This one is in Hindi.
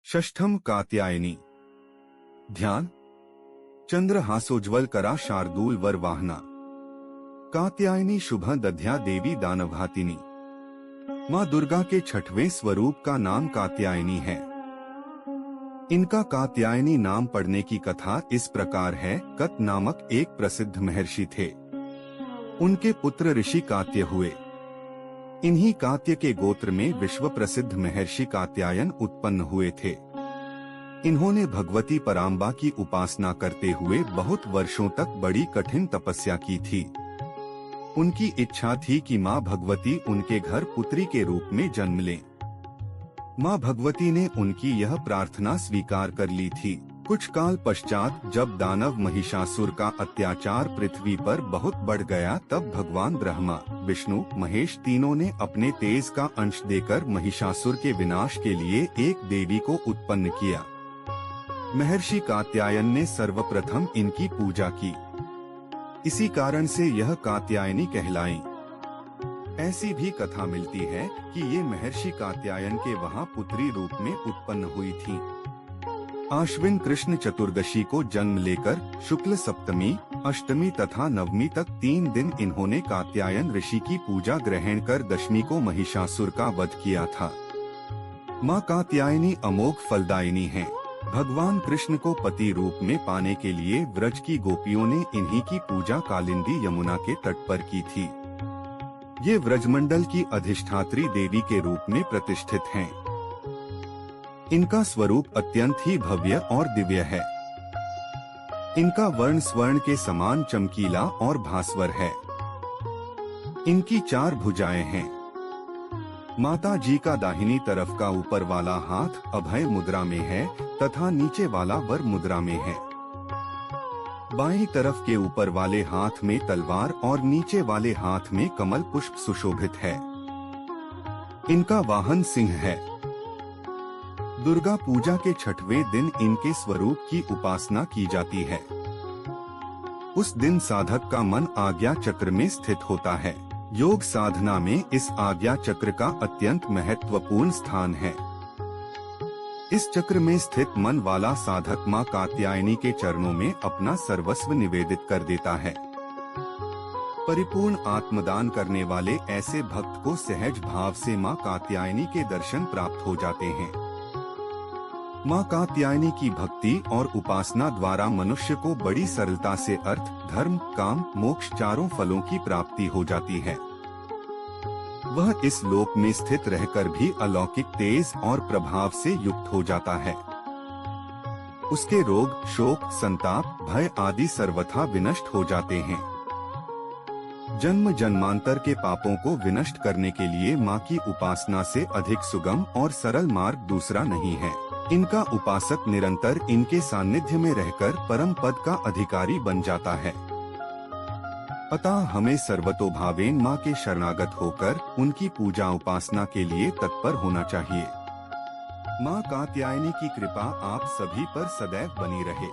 षष्ठम कात्यायनी। ध्यान। चंद्र हासोज्वल करा शार्दूल वर वाहना। कात्यायनी शुभ दध्या देवी दानवहातिनी। माँ दुर्गा के छठवें स्वरूप का नाम कात्यायनी है। इनका कात्यायनी नाम पड़ने की कथा इस प्रकार है। कत नामक एक प्रसिद्ध महर्षि थे। उनके पुत्र ऋषि कात्य हुए। इन्हीं कात्य के गोत्र में विश्व प्रसिद्ध महर्षि कात्यायन उत्पन्न हुए थे। इन्होंने भगवती पराम्बा की उपासना करते हुए बहुत वर्षों तक बड़ी कठिन तपस्या की थी। उनकी इच्छा थी कि माँ भगवती उनके घर पुत्री के रूप में जन्म लें। माँ भगवती ने उनकी यह प्रार्थना स्वीकार कर ली थी। कुछ काल पश्चात जब दानव महिषासुर का अत्याचार पृथ्वी पर बहुत बढ़ गया, तब भगवान ब्रह्मा, विष्णु, महेश तीनों ने अपने तेज का अंश देकर महिषासुर के विनाश के लिए एक देवी को उत्पन्न किया। महर्षि कात्यायन ने सर्वप्रथम इनकी पूजा की। इसी कारण से यह कात्यायनी कहलाई। ऐसी भी कथा मिलती है कि ये महर्षि कात्यायन के वहाँ पुत्री रूप में उत्पन्न हुई थी। आश्विन कृष्ण चतुर्दशी को जन्म लेकर शुक्ल सप्तमी, अष्टमी तथा नवमी तक 3 दिन इन्होंने कात्यायन ऋषि की पूजा ग्रहण कर दशमी को महिषासुर का वध किया था। माँ कात्यायनी अमोघ फलदायिनी हैं। भगवान कृष्ण को पति रूप में पाने के लिए व्रज की गोपियों ने इन्हीं की पूजा कालिंदी यमुना के तट पर की थी। ये व्रजमंडल की अधिष्ठात्री देवी के रूप में प्रतिष्ठित हैं। इनका स्वरूप अत्यंत ही भव्य और दिव्य है। इनका वर्ण स्वर्ण के समान चमकीला और भास्वर है। इनकी 4 भुजाएं हैं। माता जी का दाहिनी तरफ का ऊपर वाला हाथ अभय मुद्रा में है तथा नीचे वाला वर मुद्रा में है। बाईं तरफ के ऊपर वाले हाथ में तलवार और नीचे वाले हाथ में कमल पुष्प सुशोभित है। इनका वाहन सिंह है। दुर्गा पूजा के छठवें दिन इनके स्वरूप की उपासना की जाती है। उस दिन साधक का मन आज्ञा चक्र में स्थित होता है। योग साधना में इस आज्ञा चक्र का अत्यंत महत्वपूर्ण स्थान है। इस चक्र में स्थित मन वाला साधक माँ कात्यायनी के चरणों में अपना सर्वस्व निवेदित कर देता है। परिपूर्ण आत्मदान करने वाले ऐसे भक्त को सहज भाव से माँ कात्यायनी के दर्शन प्राप्त हो जाते हैं। माँ कात्यायनी की भक्ति और उपासना द्वारा मनुष्य को बड़ी सरलता से अर्थ, धर्म, काम, मोक्ष चारों फलों की प्राप्ति हो जाती है। वह इस लोक में स्थित रहकर भी अलौकिक तेज और प्रभाव से युक्त हो जाता है। उसके रोग, शोक, संताप, भय आदि सर्वथा विनष्ट हो जाते हैं। जन्म जन्मांतर के पापों को विनष्ट करने के लिए माँ की उपासना से अधिक सुगम और सरल मार्ग दूसरा नहीं है। इनका उपासक निरंतर इनके सानिध्य में रहकर परम पद का अधिकारी बन जाता है। अतः हमें सर्वतोभावेन माँ के शरणागत होकर उनकी पूजा उपासना के लिए तत्पर होना चाहिए। माँ कात्यायनी की कृपा आप सभी पर सदैव बनी रहे।